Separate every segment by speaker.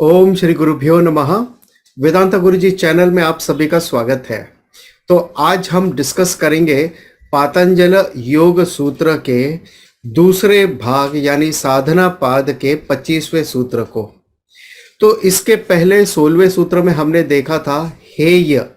Speaker 1: ओम श्री गुरुभ्यो नमः। वेदांता गुरुजी चैनल में आप सभी का स्वागत है। तो आज हम डिस्कस करेंगे पातंजल योग सूत्र के दूसरे भाग यानी साधना पाद के 25वें सूत्र को। तो इसके पहले 16वें सूत्र में हमने देखा था हेय।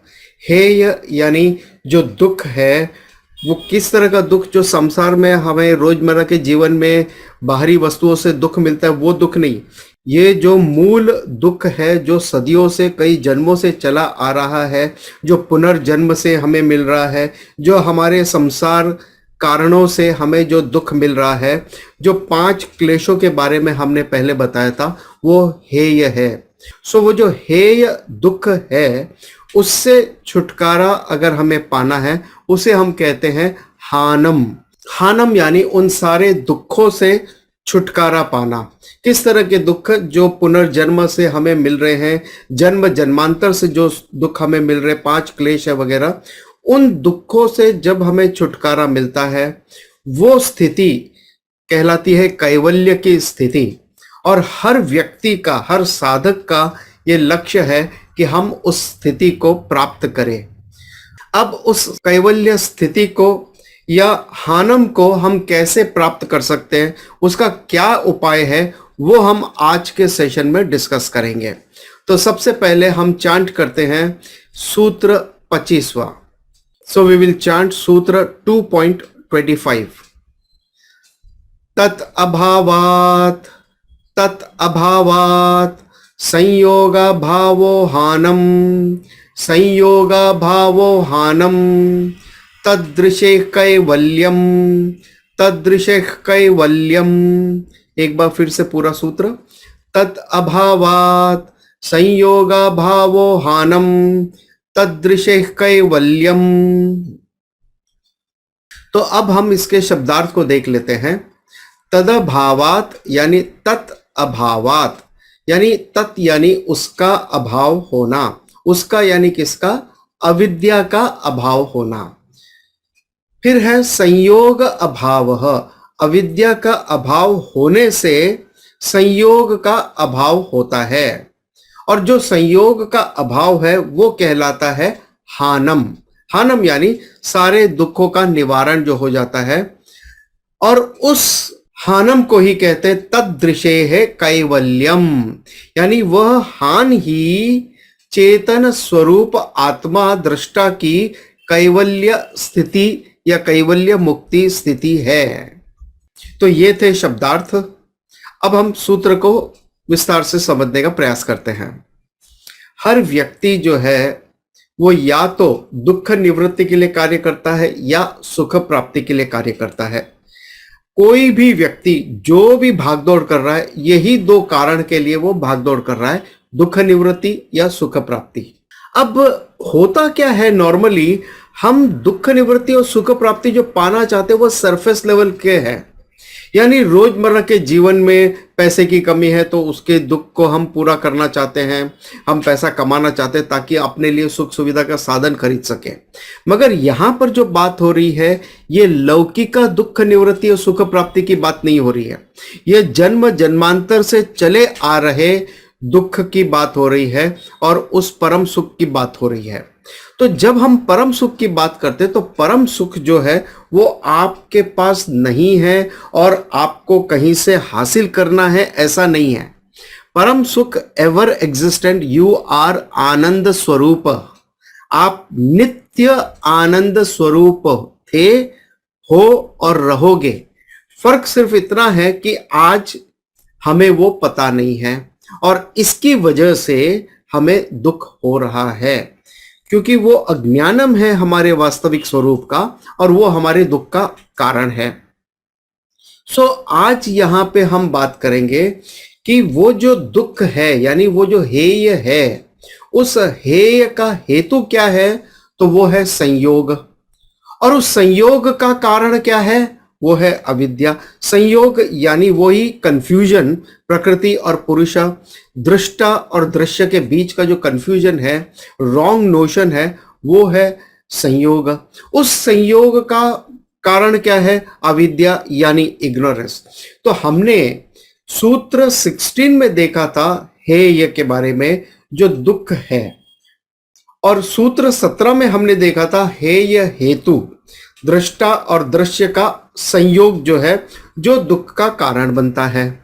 Speaker 1: हेय यानी जो दुख है वो किस तरह का दुख, जो संसार में हमें रोजमर्रा के जीवन में बाहरी वस्तुओं से दुख मिलता है वो दुख नहीं, ये जो मूल दुख है जो सदियों से कई जन्मों से चला आ रहा है, जो पुनर्जन्म से हमें मिल रहा है, जो हमारे संसार कारणों से हमें जो दुख मिल रहा है, जो 5 क्लेशों के बारे में हमने पहले बताया था, वो हेय है। सो वो जो हेय दुख है उससे छुटकारा अगर हमें पाना है उसे हम कहते हैं हानम। हानम यानी उन सारे दुखों से छुटकारा पाना। किस तरह के दुख जो पुनर्जन्म से हमें मिल रहे हैं, जन्म जन्मांतर से जो दुख हमें मिल रहे, 5 क्लेश है वगैरह, उन दुखों से जब हमें छुटकारा मिलता है वो स्थिति कहलाती है कैवल्य की स्थिति। और हर व्यक्ति का, हर साधक का ये लक्ष्य है कि हम उस स्थिति को प्राप्त करें। अब उस कैवल्य स्थिति को या हानम को हम कैसे प्राप्त कर सकते हैं, उसका क्या उपाय है, वो हम आज के सेशन में डिस्कस करेंगे। तो सबसे पहले हम चांट करते हैं सूत्र 25वां। सो वी विल चांट सूत्र 2.25। तत् अभावात संयोग भावो हानम, संयोग भावो हानम, तदृशे कैवल्यम, तदृशे कैवल्यम। एक बार फिर से पूरा सूत्र। तत् अभावात संयोग भावो हानम, तदृशे कैवल्यम। तो अब हम इसके शब्दार्थ को देख लेते हैं। तदभावात यानी तत् अभावात, यानी तत् यानी उसका अभाव होना, उसका यानी किसका, अविद्या का अभाव होना। फिर है संयोग अभाव, अविद्या का अभाव होने से संयोग का अभाव होता है, और जो संयोग का अभाव है वो कहलाता है हानम। हानम यानी सारे दुखों का निवारण जो हो जाता है, और उस हानम को ही कहते हैं तदृशे है कैवल्यम, यानी वह हान ही चेतन स्वरूप आत्मा दृष्टा की कैवल्य स्थिति या कैवल्य मुक्ति स्थिति है। तो ये थे शब्दार्थ। अब हम सूत्र को विस्तार से समझने का प्रयास करते हैं। हर व्यक्ति जो है वो या तो दुख निवृत्ति के लिए कार्य करता है या सुख प्राप्ति के लिए कार्य करता है। कोई भी व्यक्ति जो भी भागदौड़ कर रहा है, यही 2 कारण के लिए वो भागदौड़ कर रहा है, दुख निवृत्ति या सुख प्राप्ति। अब होता क्या है, नॉर्मली हम दुख निवृत्ति और सुख प्राप्ति जो पाना चाहते हैं वो सरफेस लेवल के हैं, यानी रोजमर्रा के जीवन में पैसे की कमी है तो उसके दुख को हम पूरा करना चाहते हैं, हम पैसा कमाना चाहते हैं ताकि अपने लिए सुख सुविधा का साधन खरीद सके। मगर यहाँ पर जो बात हो रही है ये लौकिक दुख निवृत्ति और सुख प्राप्ति की बात नहीं हो रही है, ये जन्म जन्मांतर से चले आ रहे दुख की बात हो रही है और उस परम सुख की बात हो रही है। तो जब हम परम सुख की बात करते हैं तो परम सुख जो है वो आपके पास नहीं है और आपको कहीं से हासिल करना है, ऐसा नहीं है। परम सुख एवर एग्जिस्टेंट, यू आर आनंद स्वरूप, आप नित्य आनंद स्वरूप थे, हो और रहोगे। फर्क सिर्फ इतना है कि आज हमें वो पता नहीं है और इसकी वजह से हमें दुख हो रहा है, क्योंकि वो अज्ञानम है हमारे वास्तविक स्वरूप का और वो हमारे दुख का कारण है। सो आज यहां पे हम बात करेंगे कि वो जो दुख है यानी वो जो हेय है, उस हेय का हेतु क्या है, तो वो है संयोग। और उस संयोग का कारण क्या है, वो है अविद्या। संयोग यानी वही कंफ्यूजन, प्रकृति और पुरुष, दृष्टा और दृश्य के बीच का जो कंफ्यूजन है, रॉन्ग नोशन है, वो है संयोग। उस संयोग का कारण क्या है, अविद्या यानी इग्नोरेंस। तो हमने सूत्र 16 में देखा था हेय के बारे में, जो दुख है। और सूत्र 17 में हमने देखा था हेय हेतु, दृष्टा और दृश्य का संयोग जो है, जो दुख का कारण बनता है।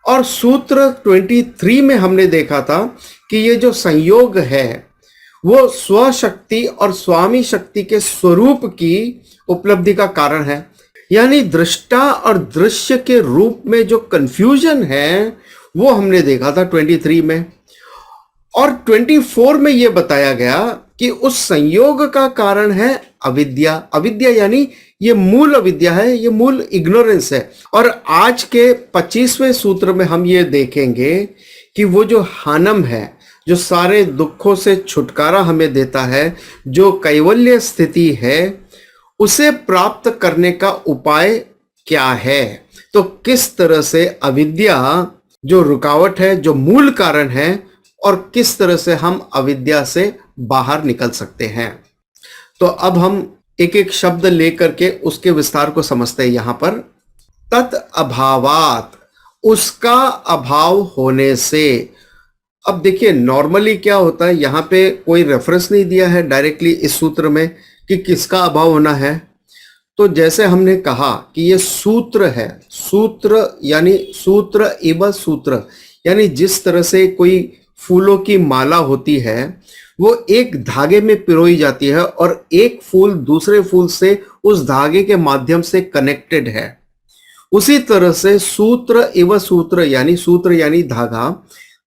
Speaker 1: और सूत्र 23 में हमने देखा था कि ये जो संयोग है वो स्वशक्ति और स्वामी शक्ति के स्वरूप की उपलब्धि का कारण है। यानी दृष्टा और दृश्य के रूप में जो कंफ्यूजन है वो हमने देखा था 23 में। और 24 में यह बताया गया कि उस संयोग का कारण है अविद्या। अविद्या यानी ये मूल अविद्या है, ये मूल इग्नोरेंस है। और आज के 25वें सूत्र में हम ये देखेंगे कि वो जो हानम है, जो सारे दुखों से छुटकारा हमें देता है, जो कैवल्य स्थिति है, उसे प्राप्त करने का उपाय क्या है। तो किस तरह से अविद्या जो रुकावट है, जो मूल कारण है, और किस तरह से हम अविद्या से बाहर निकल सकते हैं। तो अब हम एक एक शब्द लेकर के उसके विस्तार को समझते हैं। यहां पर तत् अभावात, उसका अभाव होने से। अब देखिए नॉर्मली क्या होता है, यहां पे कोई रेफरेंस नहीं दिया है डायरेक्टली इस सूत्र में कि किसका अभाव होना है। तो जैसे हमने कहा कि ये सूत्र है, सूत्र यानी सूत्र इव सूत्र, यानी जिस तरह से कोई फूलों की माला होती है वो एक धागे में पिरोई जाती है और एक फूल दूसरे फूल से उस धागे के माध्यम से कनेक्टेड है, उसी तरह से सूत्र इव सूत्र यानी सूत्र यानी धागा।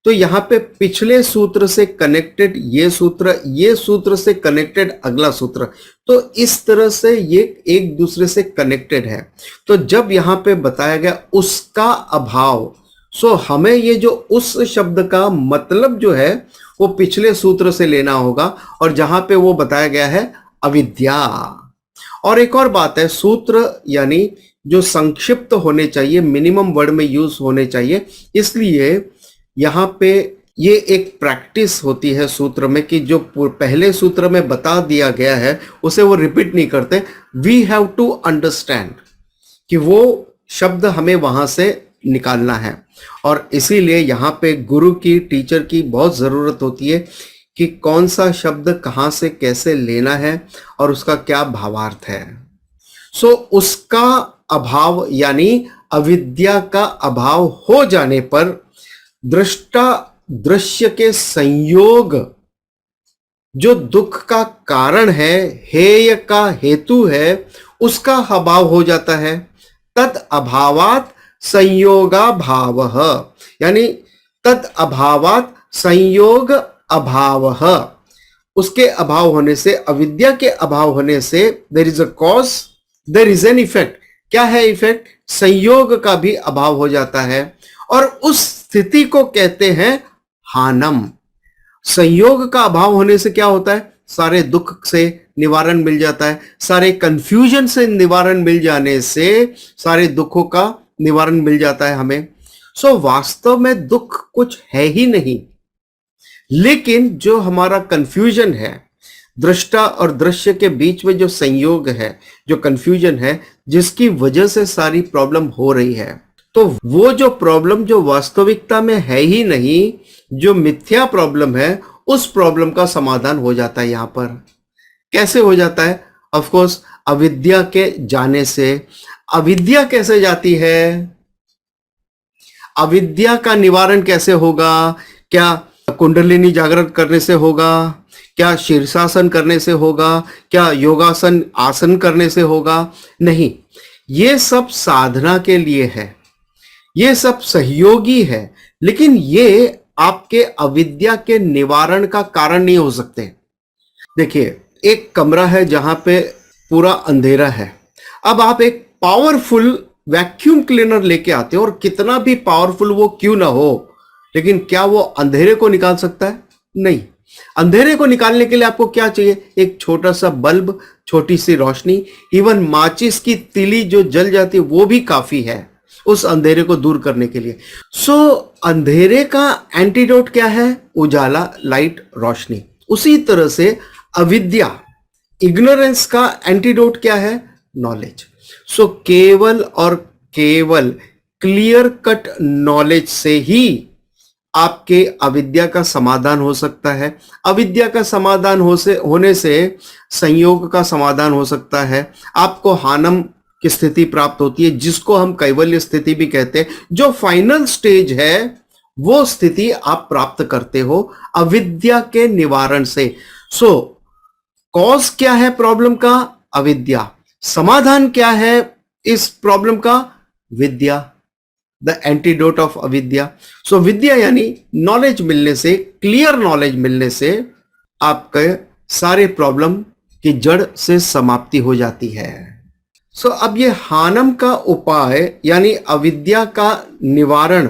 Speaker 1: तो यहाँ पे पिछले सूत्र से कनेक्टेड ये सूत्र से कनेक्टेड अगला सूत्र, तो इस तरह से ये एक दूसरे से कनेक्टेड है। तो जब यहाँ पे बताया गया उसका अभाव, सो हमें ये जो उस शब्द का मतलब जो है वो पिछले सूत्र से लेना होगा, और जहां पे वो बताया गया है अविद्या। और एक और बात है, सूत्र यानी जो संक्षिप्त होने चाहिए, मिनिमम वर्ड में यूज होने चाहिए, इसलिए यहां पे ये एक प्रैक्टिस होती है सूत्र में कि जो पहले सूत्र में बता दिया गया है उसे वो रिपीट नहीं करते। वी हैव टू अंडरस्टैंड कि वो शब्द हमें वहां से निकालना है, और इसीलिए यहाँ पे गुरु की, टीचर की बहुत ज़रूरत होती है कि कौन सा शब्द कहाँ से कैसे लेना है और उसका क्या भावार्थ है। सो उसका अभाव यानी अविद्या का अभाव हो जाने पर दृष्टा दृश्य के संयोग जो दुख का कारण है, हेय का हेतु है, उसका अभाव हो जाता है। तद अभावात संयोगाभावः, यानी तत् अभावात संयोग अभावः, उसके अभाव होने से, अविद्या के अभाव होने से there is a cause, there is an effect. क्या है इफेक्ट? संयोग का भी अभाव हो जाता है, और उस स्थिति को कहते हैं हानम। संयोग का अभाव होने से क्या होता है? सारे दुख से निवारण मिल जाता है, सारे कंफ्यूजन से निवारण मिल जाने से सारे दुखों का निवारण मिल जाता है हमें। सो वास्तव में दुख कुछ है ही नहीं, लेकिन जो हमारा कंफ्यूजन है, दृष्टा और दृश्य के बीच में जो संयोग है, जो कंफ्यूजन है, जिसकी वजह से सारी प्रॉब्लम हो रही है, तो वो जो प्रॉब्लम जो वास्तविकता में है ही नहीं, जो मिथ्या प्रॉब्लम है, उस प्रॉब्लम का समाधान हो जाता है। यहां पर कैसे हो जाता है? ऑफ कोर्स अविद्या के जाने से। अविद्या कैसे जाती है? अविद्या का निवारण कैसे होगा? क्या कुंडलिनी जागृत करने से होगा? क्या शीर्षासन करने से होगा? क्या योगासन आसन करने से होगा? नहीं, ये सब साधना के लिए है, ये सब सहयोगी है, लेकिन ये आपके अविद्या के निवारण का कारण नहीं हो सकते। देखिए, एक कमरा है जहां पे पूरा अंधेरा है। अब आप एक पावरफुल वैक्यूम क्लीनर लेके आते हो, और कितना भी पावरफुल वो क्यों ना हो, लेकिन क्या वो अंधेरे को निकाल सकता है? नहीं। अंधेरे को निकालने के लिए आपको क्या चाहिए? एक छोटा सा बल्ब, छोटी सी रोशनी, इवन माचिस की तीली जो जल जाती है वो भी काफी है उस अंधेरे को दूर करने के लिए। सो अंधेरे का एंटीडोट क्या है? उजाला, लाइट, रोशनी। उसी तरह से अविद्या, इग्नोरेंस का एंटीडोट क्या है? नॉलेज। सो केवल और केवल क्लियर कट नॉलेज से ही आपके अविद्या का समाधान हो सकता है। अविद्या का समाधान होने से संयोग का समाधान हो सकता है। आपको हानम की स्थिति प्राप्त होती है, जिसको हम कैवल्य स्थिति भी कहते हैं। जो फाइनल स्टेज है वो स्थिति आप प्राप्त करते हो अविद्या के निवारण से। सो कॉज क्या है प्रॉब्लम का? अविद्या। समाधान क्या है इस प्रॉब्लम का? विद्या, द एंटीडोट ऑफ अविद्या। सो विद्या यानी नॉलेज मिलने से, क्लियर नॉलेज मिलने से आपके सारे प्रॉब्लम की जड़ से समाप्ति हो जाती है। सो अब ये हानम का उपाय यानी अविद्या का निवारण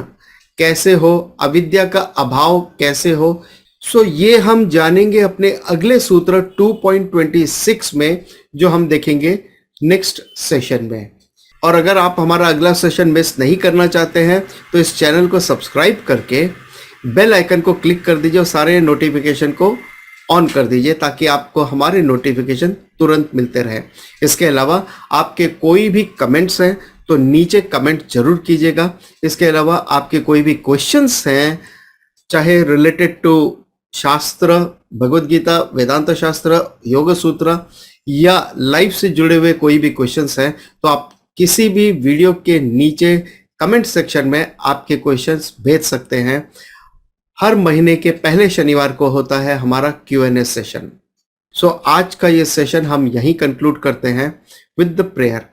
Speaker 1: कैसे हो, अविद्या का अभाव कैसे हो, सो ये हम जानेंगे अपने अगले सूत्र 2.26 में, जो हम देखेंगे नेक्स्ट सेशन में। और अगर आप हमारा अगला सेशन मिस नहीं करना चाहते हैं तो इस चैनल को सब्सक्राइब करके बेल आइकन को क्लिक कर दीजिए और सारे नोटिफिकेशन को ऑन कर दीजिए, ताकि आपको हमारे नोटिफिकेशन तुरंत मिलते रहे। इसके अलावा आपके कोई भी कमेंट्स हैं तो नीचे कमेंट जरूर कीजिएगा। इसके अलावा आपके कोई भी क्वेश्चंस हैं, चाहे रिलेटेड टू शास्त्र, भगवद गीता, वेदांत शास्त्र, योग सूत्र या लाइफ से जुड़े हुए कोई भी क्वेश्चंस हैं, तो आप किसी भी वीडियो के नीचे कमेंट सेक्शन में आपके क्वेश्चंस भेज सकते हैं। हर महीने के पहले शनिवार को होता है हमारा Q&A सेशन। सो आज का ये सेशन हम यहीं कंक्लूड करते हैं विद द प्रेयर।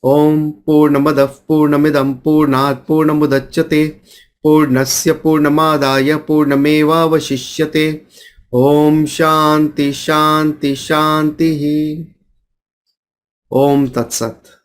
Speaker 1: ओम पूर्णमदः पूर्णमिदं पूर्णात् पूर्णमुदच्यते पूर्णस्य पूर्णमादाय पूर्णमेवावशिष्यते। ओम शांति शांति शांति। ओम तत्सत।